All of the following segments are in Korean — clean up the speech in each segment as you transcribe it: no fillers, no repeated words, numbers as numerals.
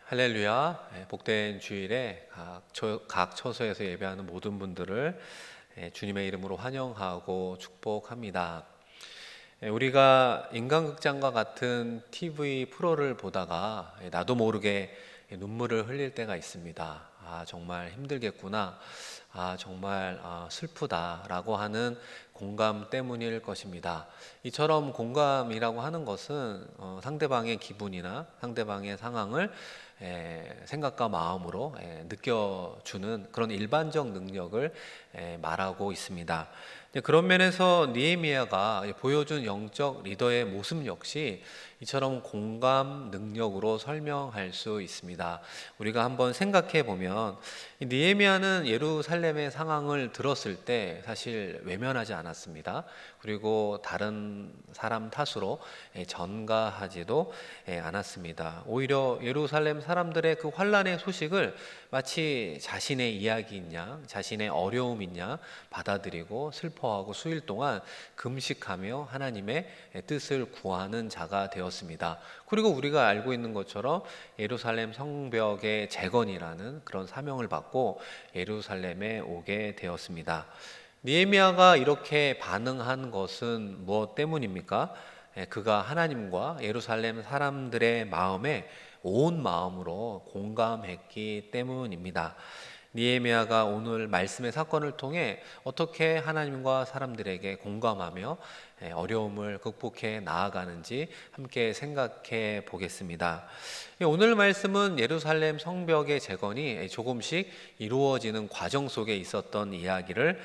할렐루야. 복된 주일에 각 처소에서 예배하는 모든 분들을 주님의 이름으로 환영하고 축복합니다. 우리가 인간극장과 같은 TV 프로를 보다가 나도 모르게 눈물을 흘릴 때가 있습니다. 정말 힘들겠구나. 정말 슬프다라고 하는 공감 때문일 것입니다. 이처럼 공감이라고 하는 것은 상대방의 기분이나 상대방의 상황을 생각과 마음으로 느껴주는 그런 일반적 능력을 말하고 있습니다. 그런 면에서 느헤미야가 보여준 영적 리더의 모습 역시 이처럼 공감 능력으로 설명할 수 있습니다. 우리가 한번 생각해 보면 느헤미야는 예루살렘의 상황을 들었을 때 사실 외면하지 않았습니다. 그리고 다른 사람 탓으로 전가하지도 않았습니다. 오히려 예루살렘 사람들의 그 환란의 소식을 마치 자신의 이야기인 양, 자신의 어려움인 양 받아들이고 슬퍼하고 수일 동안 금식하며 하나님의 뜻을 구하는 자가 되었습니다. 그리고 우리가 알고 있는 것처럼 예루살렘 성벽의 재건이라는 그런 사명을 받고 예루살렘에 오게 되었습니다. 느헤미야가 이렇게 반응한 것은 무엇 때문입니까? 그가 하나님과 예루살렘 사람들의 마음에 온 마음으로 공감했기 때문입니다. 느헤미야가 오늘 말씀의 사건을 통해 어떻게 하나님과 사람들에게 공감하며 어려움을 극복해 나아가는지 함께 생각해 보겠습니다. 오늘 말씀은 예루살렘 성벽의 재건이 조금씩 이루어지는 과정 속에 있었던 이야기를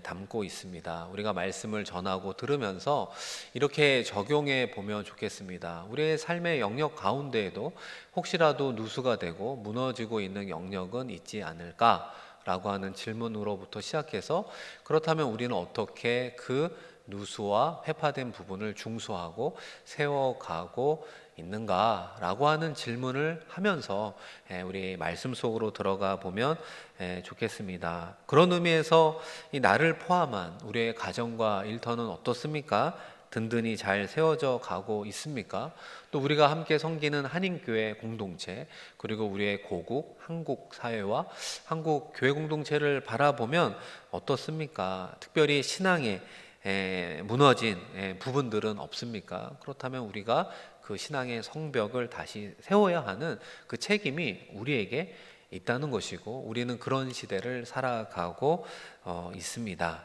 담고 있습니다. 우리가 말씀을 전하고 들으면서 이렇게 적용해 보면 좋겠습니다. 우리의 삶의 영역 가운데에도 혹시라도 누수가 되고 무너지고 있는 영역은 있지 않을까? 라고 하는 질문으로부터 시작해서 그렇다면 우리는 어떻게 그 누수와 회파된 부분을 중수하고 세워가고 있는가라고 하는 질문을 하면서 우리 말씀 속으로 들어가 보면 좋겠습니다. 그런 의미에서 이 나를 포함한 우리의 가정과 일터는 어떻습니까? 든든히 잘 세워져 가고 있습니까? 또 우리가 함께 섬기는 한인교회 공동체, 그리고 우리의 고국 한국 사회와 한국 교회 공동체를 바라보면 어떻습니까? 특별히 신앙에 무너진 부분들은 없습니까? 그렇다면 우리가 그 신앙의 성벽을 다시 세워야 하는 그 책임이 우리에게 있다는 것이고, 우리는 그런 시대를 살아가고 있습니다.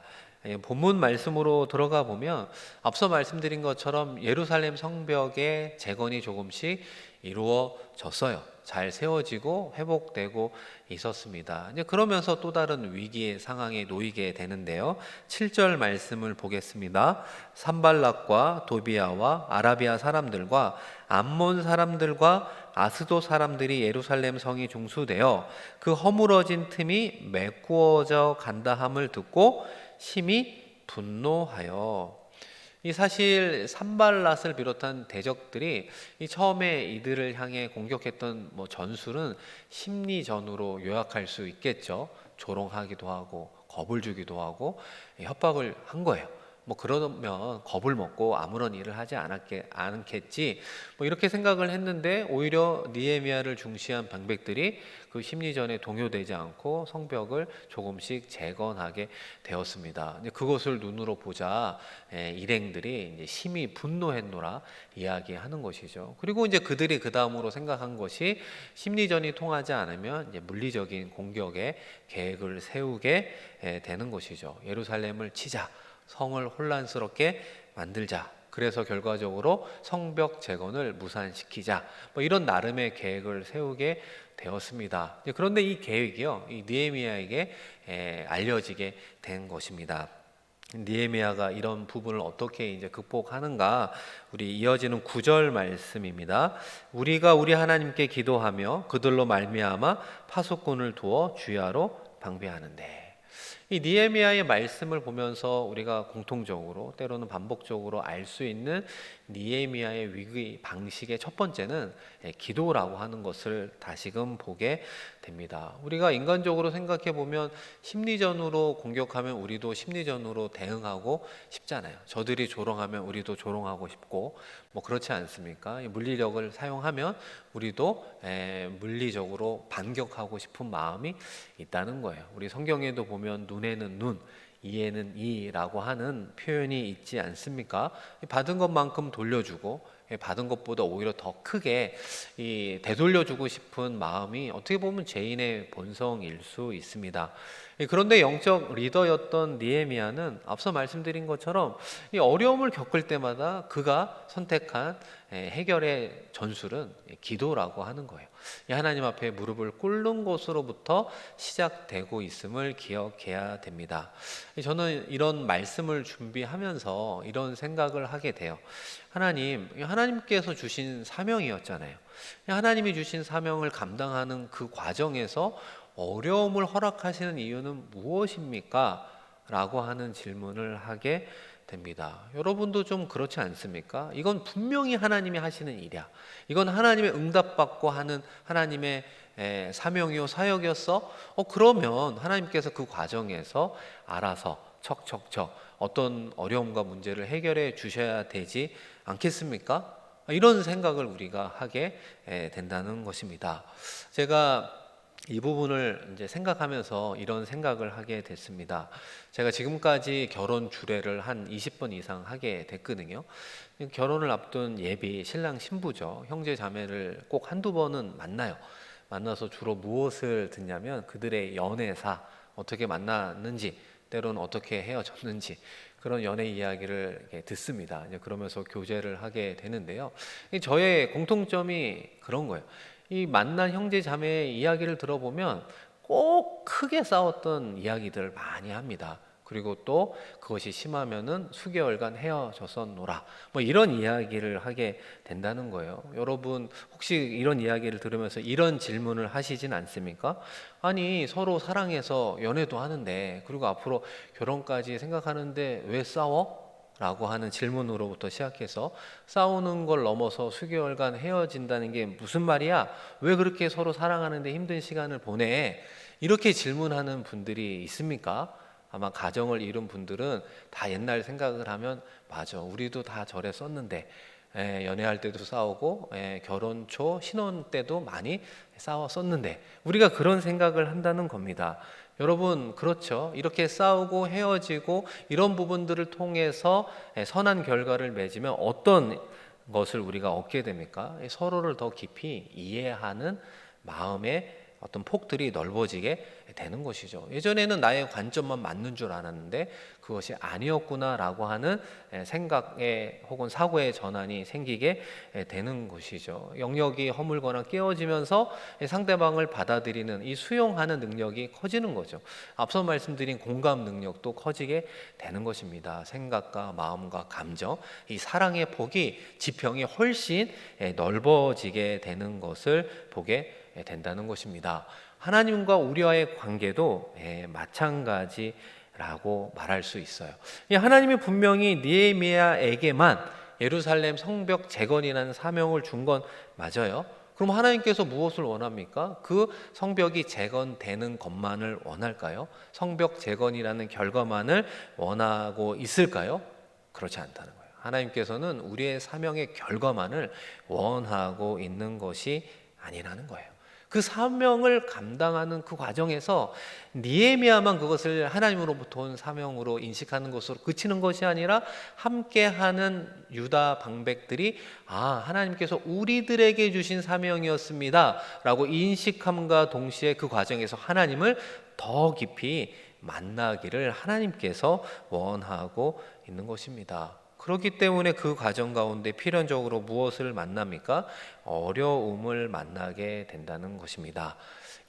본문 말씀으로 들어가 보면 앞서 말씀드린 것처럼 예루살렘 성벽의 재건이 조금씩 이루어졌어요. 잘 세워지고 회복되고 있었습니다. 이제 그러면서 또 다른 위기의 상황에 놓이게 되는데요. 7절 말씀을 보겠습니다. 산발락과 도비아와 아라비아 사람들과 암몬 사람들과 아스도 사람들이 예루살렘 성이 중수되어 그 허물어진 틈이 메꾸어져 간다 함을 듣고 심히 분노하여. 이 사실 산발랏을 비롯한 대적들이 이 처음에 이들을 향해 공격했던 전술은 심리전으로 요약할 수 있겠죠. 조롱하기도 하고 겁을 주기도 하고 협박을 한 거예요. 그러면 겁을 먹고 아무런 일을 하지 않겠지 이렇게 생각을 했는데, 오히려 느헤미야를 중시한 방백들이 그 심리전에 동요되지 않고 성벽을 조금씩 재건하게 되었습니다. 그것을 눈으로 보자 일행들이 이제 심히 분노했노라 이야기하는 것이죠. 그리고 이제 그들이 그 다음으로 생각한 것이 심리전이 통하지 않으면 이제 물리적인 공격의 계획을 세우게 되는 것이죠. 예루살렘을 치자, 성을 혼란스럽게 만들자, 그래서 결과적으로 성벽 재건을 무산시키자, 이런 나름의 계획을 세우게 되었습니다. 그런데 이 계획이요, 이 느헤미야에게 알려지게 된 것입니다. 느헤미야가 이런 부분을 어떻게 이제 극복하는가? 우리 이어지는 9절 말씀입니다. 우리가 우리 하나님께 기도하며 그들로 말미암아 파수꾼을 두어 주야로 방비하는데. 이 느헤미야의 말씀을 보면서 우리가 공통적으로 때로는 반복적으로 알 수 있는 느헤미야의 위기 방식의 첫 번째는 기도라고 하는 것을 다시금 보게 됩니다. 우리가 인간적으로 생각해 보면 심리전으로 공격하면 우리도 심리전으로 대응하고 싶잖아요. 저들이 조롱하면 우리도 조롱하고 싶고 뭐 그렇지 않습니까? 이 물리력을 사용하면 우리도 물리적으로 반격하고 싶은 마음이 있다는 거예요. 우리 성경에도 보면 눈에는 눈, 이에는 이라고 하는 표현이 있지 않습니까? 받은 것만큼 돌려주고 받은 것보다 오히려 더 크게 되돌려주고 싶은 마음이 어떻게 보면 죄인의 본성일 수 있습니다. 그런데 영적 리더였던 느헤미야는 앞서 말씀드린 것처럼 이 어려움을 겪을 때마다 그가 선택한 해결의 전술은 기도라고 하는 거예요. 이 하나님 앞에 무릎을 꿇는 것으로부터 시작되고 있음을 기억해야 됩니다. 저는 이런 말씀을 준비하면서 이런 생각을 하게 돼요. 하나님께서 주신 사명이었잖아요. 하나님이 주신 사명을 감당하는 그 과정에서 어려움을 허락하시는 이유는 무엇입니까? 라고 하는 질문을 하게 됩니다. 여러분도 좀 그렇지 않습니까? 이건 분명히 하나님이 하시는 일이야. 이건 하나님의 응답받고 하는 하나님의 사명이요 사역이었어? 그러면 하나님께서 그 과정에서 알아서 척척척 어떤 어려움과 문제를 해결해 주셔야 되지 않겠습니까? 이런 생각을 우리가 하게 된다는 것입니다. 제가 이 부분을 이제 생각하면서 이런 생각을 하게 됐습니다. 제가 지금까지 결혼 주례를 한 20번 이상 하게 됐거든요. 결혼을 앞둔 예비 신랑 신부죠. 형제 자매를 꼭 한두 번은 만나요. 만나서 주로 무엇을 듣냐면 그들의 연애사, 어떻게 만났는지, 때로는 어떻게 헤어졌는지 그런 연애 이야기를 이렇게 듣습니다. 이제 그러면서 교제를 하게 되는데요. 저의 공통점이 그런 거예요. 이 만난 형제 자매의 이야기를 들어보면 꼭 크게 싸웠던 이야기들을 많이 합니다. 그리고 또 그것이 심하면은 수개월간 헤어졌었노라. 뭐 이런 이야기를 하게 된다는 거예요. 여러분 혹시 이런 이야기를 들으면서 이런 질문을 하시진 않습니까? 아니 서로 사랑해서 연애도 하는데 그리고 앞으로 결혼까지 생각하는데 왜 싸워? 라고 하는 질문으로부터 시작해서 싸우는 걸 넘어서 수개월간 헤어진다는 게 무슨 말이야? 왜 그렇게 서로 사랑하는데 힘든 시간을 보내? 이렇게 질문하는 분들이 있습니까? 아마 가정을 이룬 분들은 다 옛날 생각을 하면 맞아, 우리도 다 저랬었는데 연애할 때도 싸우고 결혼 초 신혼 때도 많이 싸웠었는데 우리가 그런 생각을 한다는 겁니다. 여러분 그렇죠. 이렇게 싸우고 헤어지고 이런 부분들을 통해서 선한 결과를 맺으면 어떤 것을 우리가 얻게 됩니까? 서로를 더 깊이 이해하는 마음의 어떤 폭들이 넓어지게 되는 것이죠. 예전에는 나의 관점만 맞는 줄 알았는데 그것이 아니었구나라고 하는 생각의 혹은 사고의 전환이 생기게 되는 것이죠. 영역이 허물거나 깨어지면서 상대방을 받아들이는 이 수용하는 능력이 커지는 거죠. 앞서 말씀드린 공감 능력도 커지게 되는 것입니다. 생각과 마음과 감정, 이 사랑의 폭이 지평이 훨씬 넓어지게 되는 것을 보게 된다는 것입니다. 하나님과 우리와의 관계도 마찬가지라고 말할 수 있어요. 하나님이 분명히 느헤미야에게만 예루살렘 성벽 재건이라는 사명을 준 건 맞아요. 그럼 하나님께서 무엇을 원합니까? 그 성벽이 재건되는 것만을 원할까요? 성벽 재건이라는 결과만을 원하고 있을까요? 그렇지 않다는 거예요. 하나님께서는 우리의 사명의 결과만을 원하고 있는 것이 아니라는 거예요. 그 사명을 감당하는 그 과정에서 느헤미야만 그것을 하나님으로부터 온 사명으로 인식하는 것으로 그치는 것이 아니라 함께하는 유다 방백들이 하나님께서 우리들에게 주신 사명이었습니다 라고 인식함과 동시에 그 과정에서 하나님을 더 깊이 만나기를 하나님께서 원하고 있는 것입니다. 그렇기 때문에 그 과정 가운데 필연적으로 무엇을 만납니까? 어려움을 만나게 된다는 것입니다.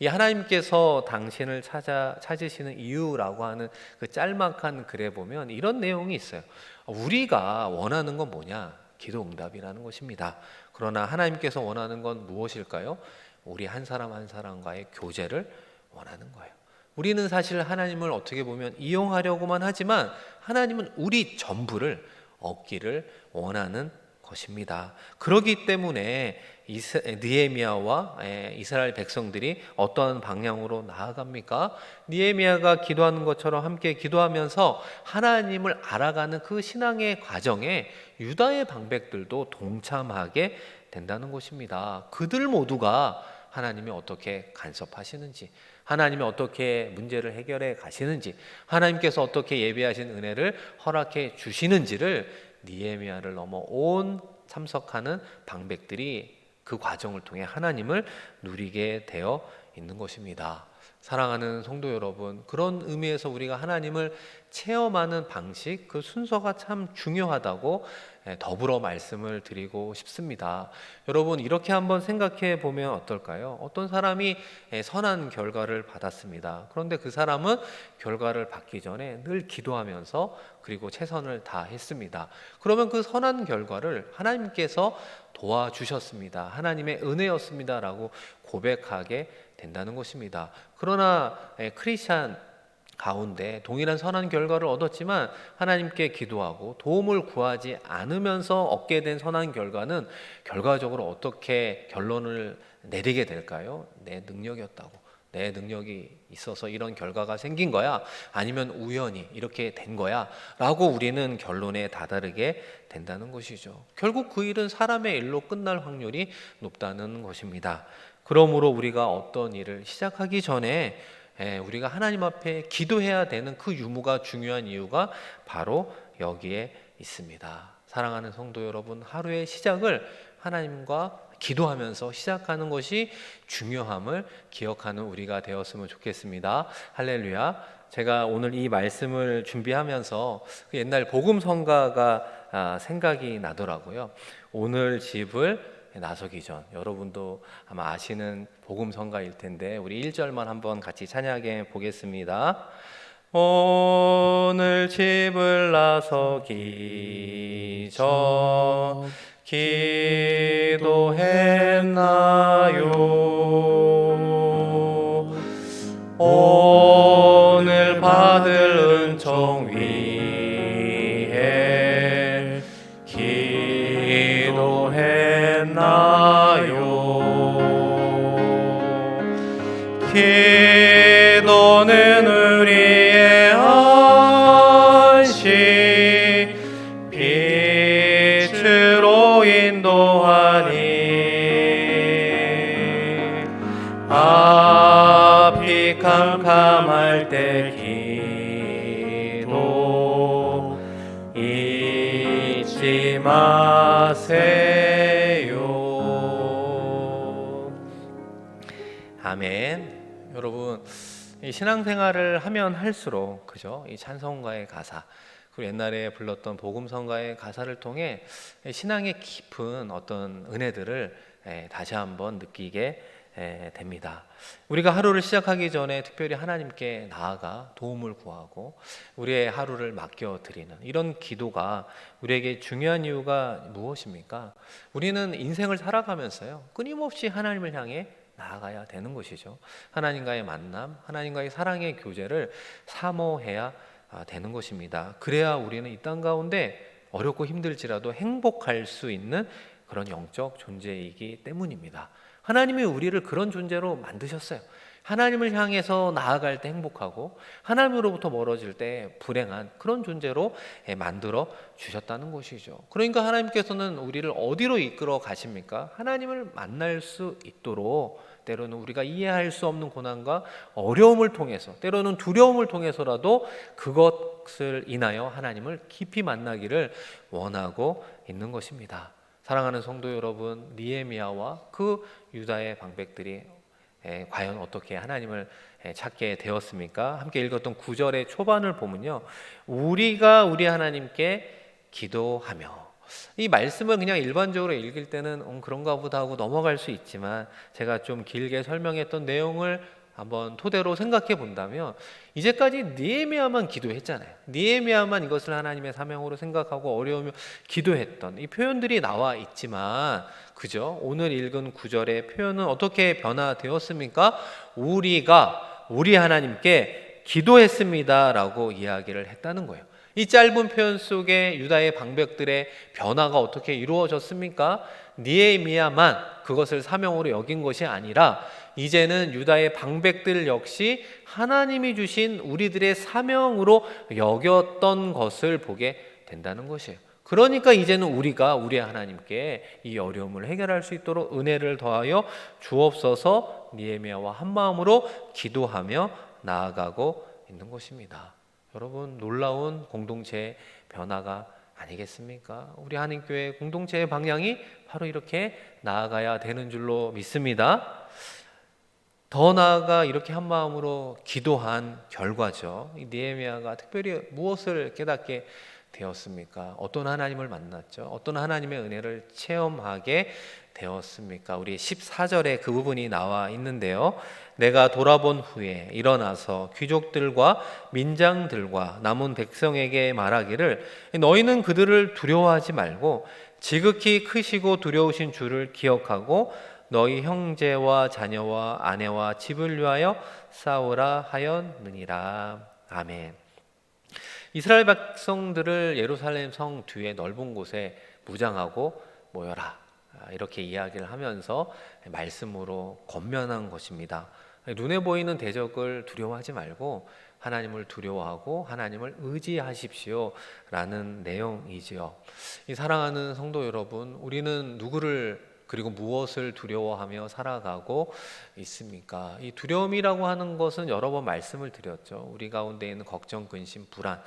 이 하나님께서 당신을 찾으시는 이유라고 하는 그 짤막한 글에 보면 이런 내용이 있어요. 우리가 원하는 건 뭐냐? 기도 응답이라는 것입니다. 그러나 하나님께서 원하는 건 무엇일까요? 우리 한 사람 한 사람과의 교제를 원하는 거예요. 우리는 사실 하나님을 어떻게 보면 이용하려고만 하지만 하나님은 우리 전부를 얻기를 원하는 것입니다. 그렇기 때문에 느헤미야와 이스라엘 백성들이 어떤 방향으로 나아갑니까? 느헤미야가 기도하는 것처럼 함께 기도하면서 하나님을 알아가는 그 신앙의 과정에 유다의 방백들도 동참하게 된다는 것입니다. 그들 모두가 하나님이 어떻게 간섭하시는지, 하나님이 어떻게 문제를 해결해 가시는지, 하나님께서 어떻게 예비하신 은혜를 허락해 주시는지를 느헤미야를 넘어 온 참석하는 방백들이 그 과정을 통해 하나님을 누리게 되어 있는 것입니다. 사랑하는 성도 여러분, 그런 의미에서 우리가 하나님을 체험하는 방식, 그 순서가 참 중요하다고 더불어 말씀을 드리고 싶습니다. 여러분, 이렇게 한번 생각해 보면 어떨까요? 어떤 사람이 선한 결과를 받았습니다. 그런데 그 사람은 결과를 받기 전에 늘 기도하면서 그리고 최선을 다했습니다. 그러면 그 선한 결과를 하나님께서 도와주셨습니다. 하나님의 은혜였습니다. 라고 고백하게 된다는 것입니다. 그러나 크리스찬 가운데 동일한 선한 결과를 얻었지만 하나님께 기도하고 도움을 구하지 않으면서 얻게 된 선한 결과는 결과적으로 어떻게 결론을 내리게 될까요? 내 능력이었다고, 내 능력이 있어서 이런 결과가 생긴 거야? 아니면 우연히 이렇게 된 거야? 라고 우리는 결론에 다다르게 된다는 것이죠. 결국 그 일은 사람의 일로 끝날 확률이 높다는 것입니다. 그러므로 우리가 어떤 일을 시작하기 전에 우리가 하나님 앞에 기도해야 되는 그 유무가 중요한 이유가 바로 여기에 있습니다. 사랑하는 성도 여러분, 하루의 시작을 하나님과 기도하면서 시작하는 것이 중요함을 기억하는 우리가 되었으면 좋겠습니다. 할렐루야. 제가 오늘 이 말씀을 준비하면서 그 옛날 복음성가가 생각이 나더라고요. 오늘 집을 나서기 전, 여러분도 아마 아시는 복음성가일 텐데 우리 1절만 한번 같이 찬양해 보겠습니다. 오늘 집을 나서기 전 기도했나요? 오늘 받을 은총 위해 기도했나요? 기도는 우리의 안식 빛으로 인도하니 앞이 캄캄할 때 기도 잊지 마세요. 아멘. 여러분, 이 신앙생활을 하면 할수록 그죠? 이 찬송가의 가사, 그리고 옛날에 불렀던 복음성가의 가사를 통해 신앙의 깊은 어떤 은혜들을 다시 한번 느끼게 됩니다. 우리가 하루를 시작하기 전에 특별히 하나님께 나아가 도움을 구하고 우리의 하루를 맡겨드리는 이런 기도가 우리에게 중요한 이유가 무엇입니까? 우리는 인생을 살아가면서요, 끊임없이 하나님을 향해 나아가야 되는 것이죠. 하나님과의 만남, 하나님과의 사랑의 교제를 사모해야 되는 것입니다. 그래야 우리는 이 땅 가운데 어렵고 힘들지라도 행복할 수 있는 그런 영적 존재이기 때문입니다. 하나님이 우리를 그런 존재로 만드셨어요. 하나님을 향해서 나아갈 때 행복하고 하나님으로부터 멀어질 때 불행한 그런 존재로 만들어 주셨다는 것이죠. 그러니까 하나님께서는 우리를 어디로 이끌어 가십니까? 하나님을 만날 수 있도록 때로는 우리가 이해할 수 없는 고난과 어려움을 통해서, 때로는 두려움을 통해서라도 그것을 인하여 하나님을 깊이 만나기를 원하고 있는 것입니다. 사랑하는 성도 여러분, 느헤미야와 그 유다의 방백들이 과연 어떻게 하나님을 찾게 되었습니까? 함께 읽었던 9절의 초반을 보면요, 우리가 우리 하나님께 기도하며, 이 말씀을 그냥 일반적으로 읽을 때는 그런가 보다 하고 넘어갈 수 있지만 제가 좀 길게 설명했던 내용을 한번 토대로 생각해 본다면 이제까지 느헤미야만 기도했잖아요. 느헤미야만 이것을 하나님의 사명으로 생각하고 어려우며 기도했던 이 표현들이 나와 있지만, 그죠? 오늘 읽은 9절의 표현은 어떻게 변화되었습니까? 우리가 우리 하나님께 기도했습니다라고 이야기를 했다는 거예요. 이 짧은 표현 속에 유다의 방백들의 변화가 어떻게 이루어졌습니까? 느헤미야만 그것을 사명으로 여긴 것이 아니라 이제는 유다의 방백들 역시 하나님이 주신 우리들의 사명으로 여겼던 것을 보게 된다는 것이에요. 그러니까 이제는 우리가 우리 하나님께 이 어려움을 해결할 수 있도록 은혜를 더하여 주옵소서 느헤미야와 한마음으로 기도하며 나아가고 있는 것입니다. 여러분, 놀라운 공동체의 변화가 아니겠습니까? 우리 한인교회 공동체의 방향이 바로 이렇게 나아가야 되는 줄로 믿습니다. 더 나아가 이렇게 한 마음으로 기도한 결과죠. 이 느헤미야가 특별히 무엇을 깨닫게 되었습니까? 어떤 하나님을 만났죠? 어떤 하나님의 은혜를 체험하게 되었습니까? 우리 14절에 그 부분이 나와 있는데요. 내가 돌아본 후에 일어나서 귀족들과 민장들과 남은 백성에게 말하기를 너희는 그들을 두려워하지 말고 지극히 크시고 두려우신 주를 기억하고 너희 형제와 자녀와 아내와 집을 위하여 싸우라 하였느니라. 아멘. 이스라엘 백성들을 예루살렘 성 뒤에 넓은 곳에 무장하고 모여라, 이렇게 이야기를 하면서 말씀으로 권면한 것입니다. 눈에 보이는 대적을 두려워하지 말고 하나님을 두려워하고 하나님을 의지하십시오 라는 내용이지요. 이 사랑하는 성도 여러분, 우리는 누구를 그리고 무엇을 두려워하며 살아가고 있습니까? 이 두려움이라고 하는 것은 여러 번 말씀을 드렸죠. 우리 가운데 있는 걱정, 근심, 불안,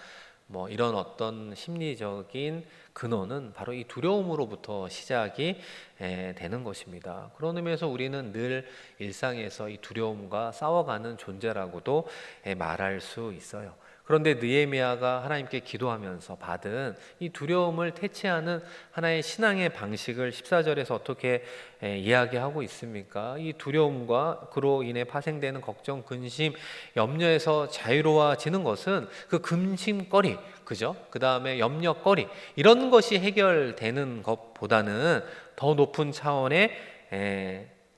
이런 어떤 심리적인 근원은 바로 이 두려움으로부터 시작이 되는 것입니다. 그런 의미에서 우리는 늘 일상에서 이 두려움과 싸워가는 존재라고도 말할 수 있어요. 그런데 느헤미야가 하나님께 기도하면서 받은 이 두려움을 퇴치하는 하나의 신앙의 방식을 14절에서 어떻게 이야기하고 있습니까? 이 두려움과 그로 인해 파생되는 걱정, 근심, 염려에서 자유로워지는 것은 그 근심거리, 그죠? 그 다음에 염려거리, 이런 것이 해결되는 것보다는 더 높은 차원의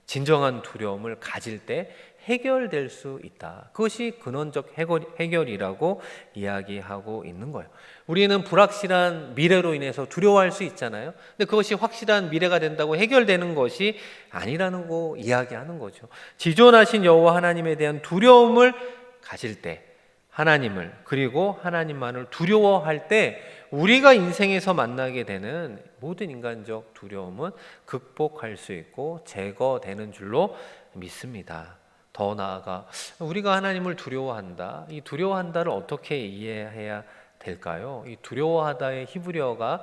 진정한 두려움을 가질 때 해결될 수 있다. 그것이 근원적 해결이라고 이야기하고 있는 거예요. 우리는 불확실한 미래로 인해서 두려워할 수 있잖아요. 근데 그것이 확실한 미래가 된다고 해결되는 것이 아니라는 거 이야기하는 거죠. 지존하신 여호와 하나님에 대한 두려움을 가질 때, 하나님을 그리고 하나님만을 두려워할 때 우리가 인생에서 만나게 되는 모든 인간적 두려움은 극복할 수 있고 제거되는 줄로 믿습니다. 더 나아가 우리가 하나님을 두려워한다. 이 두려워한다를 어떻게 이해해야 될까요? 이 두려워하다의 히브리어가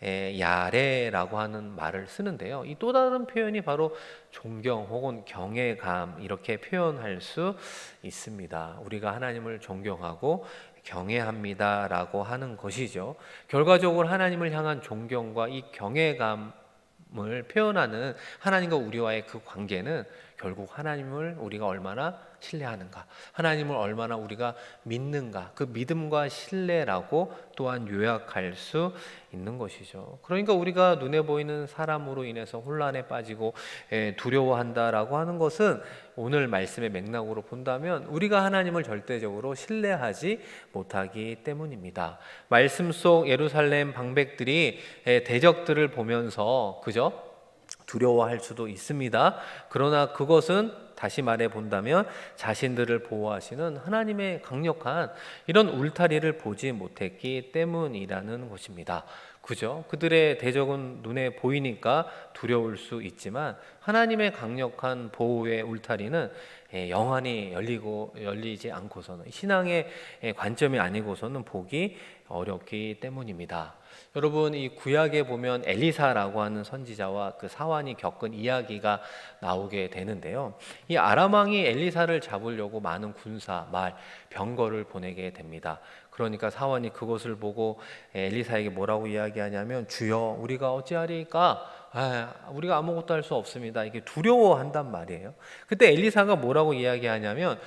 야레라고 하는 말을 쓰는데요. 이 또 다른 표현이 바로 존경 혹은 경외감, 이렇게 표현할 수 있습니다. 우리가 하나님을 존경하고 경외합니다라고 하는 것이죠. 결과적으로 하나님을 향한 존경과 이 경외감을 표현하는 하나님과 우리와의 그 관계는 결국 하나님을 우리가 얼마나 신뢰하는가, 하나님을 얼마나 우리가 믿는가, 그 믿음과 신뢰라고 또한 요약할 수 있는 것이죠. 그러니까 우리가 눈에 보이는 사람으로 인해서 혼란에 빠지고 두려워한다라고 하는 것은 오늘 말씀의 맥락으로 본다면 우리가 하나님을 절대적으로 신뢰하지 못하기 때문입니다. 말씀 속 예루살렘 방백들이 대적들을 보면서 그죠? 두려워할 수도 있습니다. 그러나 그것은 다시 말해 본다면 자신들을 보호하시는 하나님의 강력한 이런 울타리를 보지 못했기 때문이라는 것입니다. 그죠? 그들의 대적은 눈에 보이니까 두려울 수 있지만 하나님의 강력한 보호의 울타리는 영원히 열리지 않고서는, 신앙의 관점이 아니고서는 보기 어렵기 때문입니다. 여러분, 이 구약에 보면 엘리사라고 하는 선지자와 그 사환이 겪은 이야기가 나오게 되는데요. 이 아람 왕이 엘리사를 잡으려고 많은 군사, 말, 병거를 보내게 됩니다. 그러니까 사환이 그것을 보고 엘리사에게 뭐라고 이야기하냐면, 주여, 우리가 어찌하리까? 우리가 아무것도 할 수 없습니다. 이게 두려워한단 말이에요. 그때 엘리사가 뭐라고 이야기하냐면,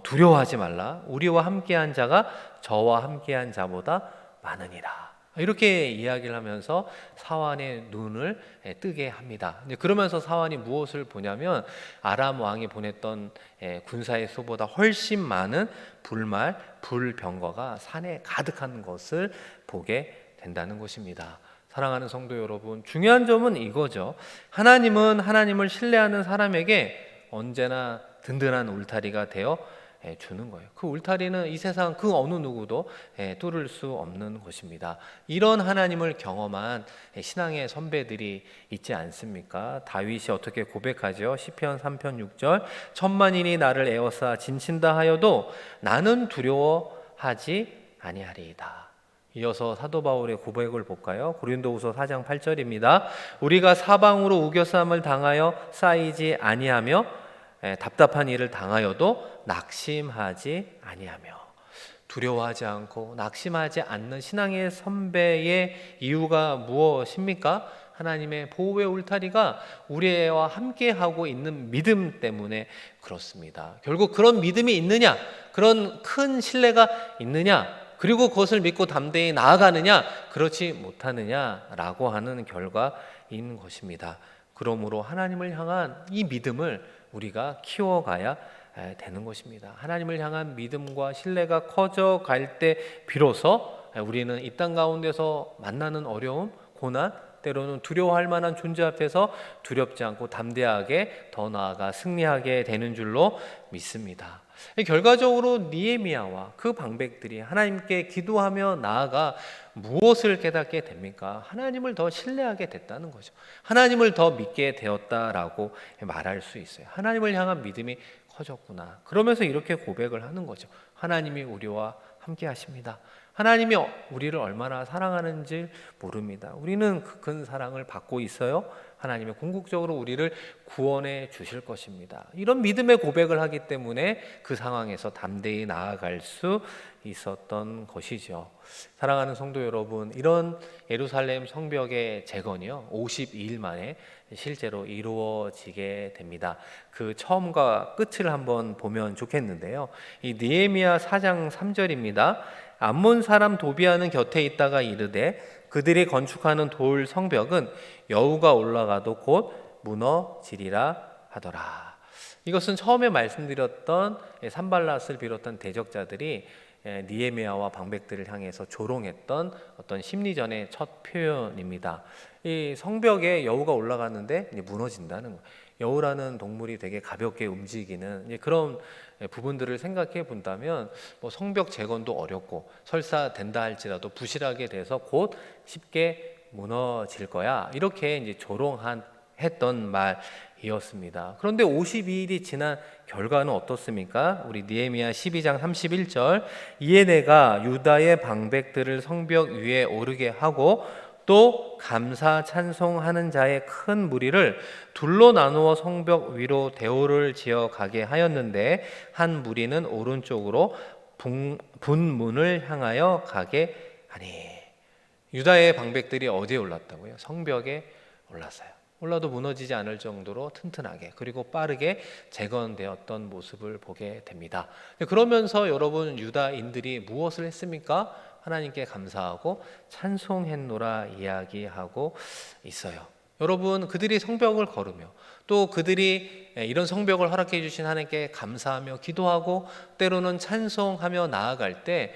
두려워하지 말라. 우리와 함께한 자가 저와 함께한 자보다 많으니라. 이렇게 이야기를 하면서 사환의 눈을 뜨게 합니다. 이제 그러면서 사환이 무엇을 보냐면 아람 왕이 보냈던 군사의 수보다 훨씬 많은 불말, 불병거가 산에 가득한 것을 보게 된다는 것입니다. 사랑하는 성도 여러분, 중요한 점은 이거죠. 하나님은 하나님을 신뢰하는 사람에게 언제나 든든한 울타리가 되어 주는 거예요. 그 울타리는 이 세상 그 어느 누구도 뚫을 수 없는 것입니다. 이런 하나님을 경험한 신앙의 선배들이 있지 않습니까? 다윗이 어떻게 고백하죠? 시편 3편 6절, 천만인이 나를 에워싸 진친다 하여도 나는 두려워하지 아니하리이다. 이어서 사도 바울의 고백을 볼까요? 고린도후서 4장 8절입니다. 우리가 사방으로 우겨쌈을 당하여 쌓이지 아니하며 답답한 일을 당하여도 낙심하지 아니하며, 두려워하지 않고 낙심하지 않는 신앙의 선배의 이유가 무엇입니까? 하나님의 보호의 울타리가 우리와 함께하고 있는 믿음 때문에 그렇습니다. 결국 그런 믿음이 있느냐, 그런 큰 신뢰가 있느냐, 그리고 그것을 믿고 담대히 나아가느냐, 그렇지 못하느냐라고 하는 결과인 것입니다. 그러므로 하나님을 향한 이 믿음을 우리가 키워가야 되는 것입니다. 하나님을 향한 믿음과 신뢰가 커져갈 때 비로소 우리는 이 땅 가운데서 만나는 어려움, 고난, 때로는 두려워할 만한 존재 앞에서 두렵지 않고 담대하게 더 나아가 승리하게 되는 줄로 믿습니다. 결과적으로 느헤미야와 그 방백들이 하나님께 기도하며 나아가 무엇을 깨닫게 됩니까? 하나님을 더 신뢰하게 됐다는 거죠. 하나님을 더 믿게 되었다라고 말할 수 있어요. 하나님을 향한 믿음이 커졌구나. 그러면서 이렇게 고백을 하는 거죠. 하나님이 우리와 함께 하십니다. 하나님이 우리를 얼마나 사랑하는지 모릅니다. 우리는 그 큰 사랑을 받고 있어요. 하나님이 궁극적으로 우리를 구원해 주실 것입니다. 이런 믿음의 고백을 하기 때문에 그 상황에서 담대히 나아갈 수 있었던 것이죠. 사랑하는 성도 여러분, 이런 예루살렘 성벽의 재건이요 52일 만에 실제로 이루어지게 됩니다. 그 처음과 끝을 한번 보면 좋겠는데요. 이 느헤미야 4장 3절입니다. 암몬 사람 도비아는 곁에 있다가 이르되 그들이 건축하는 돌 성벽은 여우가 올라가도 곧 무너지리라 하더라. 이것은 처음에 말씀드렸던 산발랏을 비롯한 대적자들이 느헤미야와 방백들을 향해서 조롱했던 어떤 심리전의 첫 표현입니다. 이 성벽에 여우가 올라갔는데 무너진다는 거예요. 여우라는 동물이 되게 가볍게 움직이는 그런 부분들을 생각해 본다면 성벽 재건도 어렵고 설사 된다 할지라도 부실하게 돼서 곧 쉽게 무너질 거야, 이렇게 이제 조롱했던 말이었습니다. 그런데 52일이 지난 결과는 어떻습니까? 우리 느헤미야 12장 31절, 이에 내가 유다의 방백들을 성벽 위에 오르게 하고 또 감사 찬송하는 자의 큰 무리를 둘로 나누어 성벽 위로 대오를 지어 가게 하였는데 한 무리는 오른쪽으로 분문을 향하여 가게 하니. 유다의 방백들이 어디에 올랐다고요? 성벽에 올랐어요. 올라도 무너지지 않을 정도로 튼튼하게 그리고 빠르게 재건되었던 모습을 보게 됩니다. 그러면서 여러분, 유다인들이 무엇을 했습니까? 하나님께 감사하고 찬송했노라 이야기하고 있어요. 여러분, 그들이 성벽을 걸으며 또 그들이 이런 성벽을 허락해 주신 하나님께 감사하며 기도하고 때로는 찬송하며 나아갈 때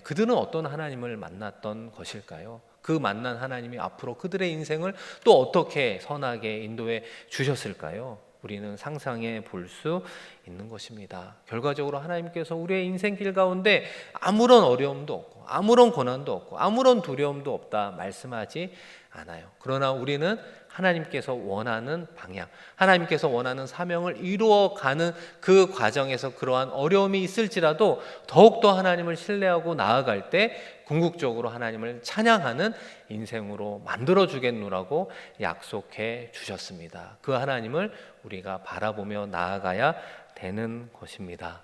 그들은 어떤 하나님을 만났던 것일까요? 그 만난 하나님이 앞으로 그들의 인생을 또 어떻게 선하게 인도해 주셨을까요? 우리는 상상해 볼 수 있는 것입니다. 결과적으로 하나님께서 우리의 인생길 가운데 아무런 어려움도 없고 아무런 고난도 없고 아무런 두려움도 없다 말씀하지 않아요. 그러나 우리는 하나님께서 원하는 방향, 하나님께서 원하는 사명을 이루어가는 그 과정에서 그러한 어려움이 있을지라도 더욱더 하나님을 신뢰하고 나아갈 때 궁극적으로 하나님을 찬양하는 인생으로 만들어주겠노라고 약속해 주셨습니다. 그 하나님을 우리가 바라보며 나아가야 되는 것입니다.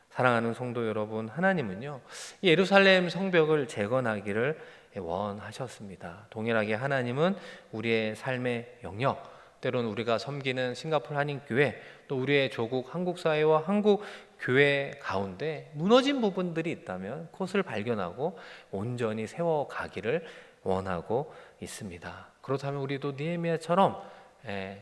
사랑하는 성도 여러분, 하나님은요 예루살렘 성벽을 재건하기를 원하셨습니다. 동일하게 하나님은 우리의 삶의 영역, 때로는 우리가 섬기는 싱가포르 한인교회, 또 우리의 조국 한국 사회와 한국 교회 가운데 무너진 부분들이 있다면 그것을 발견하고 온전히 세워가기를 원하고 있습니다. 그렇다면 우리도 느헤미야처럼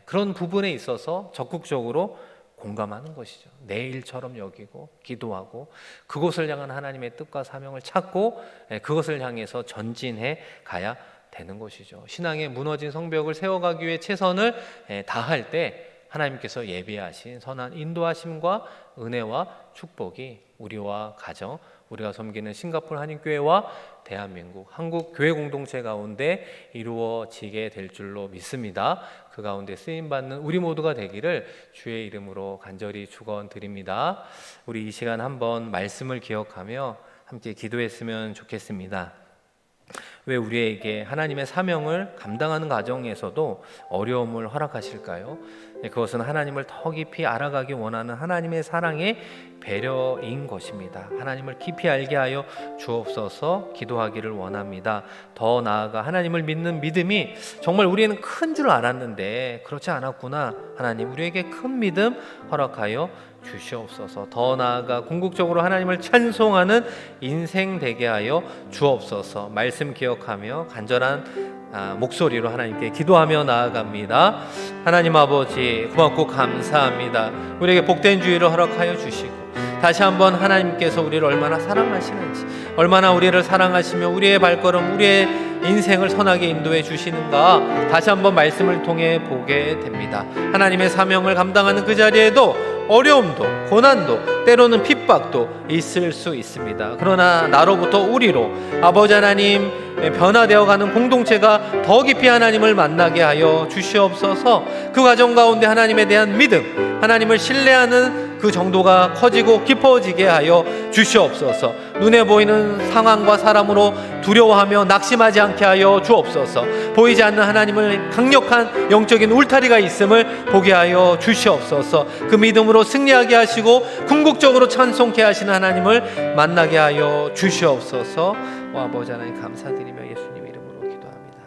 그런 부분에 있어서 적극적으로 공감하는 것이죠. 내 일처럼 여기고 기도하고 그곳을 향한 하나님의 뜻과 사명을 찾고 그것을 향해서 전진해 가야 되는 것이죠. 신앙의 무너진 성벽을 세워가기 위해 최선을 다할 때 하나님께서 예비하신 선한 인도하심과 은혜와 축복이 우리와 가정, 우리가 섬기는 싱가포르 한인교회와 대한민국 한국 교회 공동체 가운데 이루어지게 될 줄로 믿습니다. 그 가운데 쓰임받는 우리 모두가 되기를 주의 이름으로 간절히 축원드립니다. 우리 이 시간 한번 말씀을 기억하며 함께 기도했으면 좋겠습니다. 왜 우리에게 하나님의 사명을 감당하는 과정에서도 어려움을 허락하실까요? 그것은 하나님을 더 깊이 알아가기 원하는 하나님의 사랑의 배려인 것입니다. 하나님을 깊이 알게 하여 주옵소서 기도하기를 원합니다. 더 나아가 하나님을 믿는 믿음이 정말 우리에는 큰 줄 알았는데 그렇지 않았구나. 하나님 우리에게 큰 믿음 허락하여 주시옵소서. 더 나아가 궁극적으로 하나님을 찬송하는 인생 되게 하여 주옵소서. 말씀 기억하며 간절한 목소리로 하나님께 기도하며 나아갑니다. 하나님 아버지 고맙고 감사합니다. 우리에게 복된 주의를 허락하여 주시고 다시 한번 하나님께서 우리를 얼마나 사랑하시는지, 얼마나 우리를 사랑하시며 우리의 발걸음, 우리의 인생을 선하게 인도해 주시는가 다시 한번 말씀을 통해 보게 됩니다. 하나님의 사명을 감당하는 그 자리에도 어려움도 고난도 때로는 핍박도 있을 수 있습니다. 그러나 나로부터 우리로 아버지 하나님 변화되어가는 공동체가 더 깊이 하나님을 만나게 하여 주시옵소서. 그 과정 가운데 하나님에 대한 믿음, 하나님을 신뢰하는 그 정도가 커지고 깊어지게 하여 주시옵소서. 눈에 보이는 상황과 사람으로 두려워하며 낙심하지 않게 하여 주옵소서. 보이지 않는 하나님을 강력한 영적인 울타리가 있음을 보게 하여 주시옵소서. 그 믿음으로 승리하게 하시고 궁극적으로 찬송케 하시는 하나님을 만나게 하여 주시옵소서. 아버지 하나님 감사드리며 예수님 이름으로 기도합니다.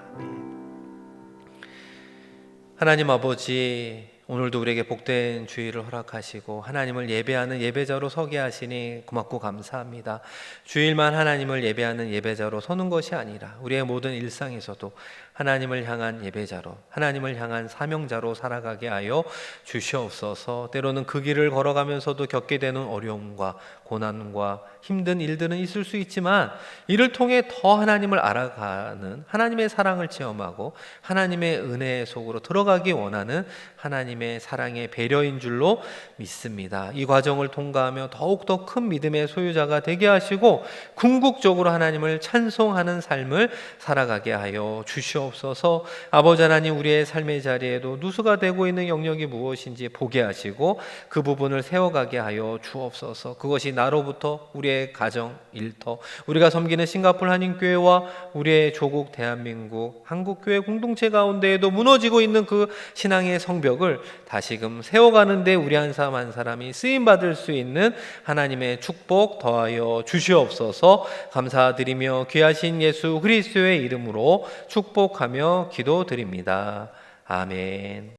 하나님 아버지, 오늘도 우리에게 복된 주일을 허락하시고 하나님을 예배하는 예배자로 서게 하시니 고맙고 감사합니다. 주일만 하나님을 예배하는 예배자로 서는 것이 아니라 우리의 모든 일상에서도 하나님을 향한 예배자로, 하나님을 향한 사명자로 살아가게 하여 주시옵소서. 때로는 그 길을 걸어가면서도 겪게 되는 어려움과 고난과 힘든 일들은 있을 수 있지만 이를 통해 더 하나님을 알아가는 하나님의 사랑을 체험하고 하나님의 은혜 속으로 들어가기 원하는 하나님의 사랑의 배려인 줄로 믿습니다. 이 과정을 통과하며 더욱더 큰 믿음의 소유자가 되게 하시고 궁극적으로 하나님을 찬송하는 삶을 살아가게 하여 주시옵소서. 아버지 하나님, 우리의 삶의 자리에도 누수가 되고 있는 영역이 무엇인지 보게 하시고 그 부분을 세워가게 하여 주옵소서. 그것이 나로부터 우리의 가정, 일터, 우리가 섬기는 싱가포르 한인교회와 우리의 조국 대한민국 한국교회 공동체 가운데에도 무너지고 있는 그 신앙의 성벽을 다시금 세워가는데 우리 한 사람 한 사람이 쓰임받을 수 있는 하나님의 축복 더하여 주시옵소서. 감사드리며 귀하신 예수 그리스도의 이름으로 축복하며 기도드립니다. 아멘.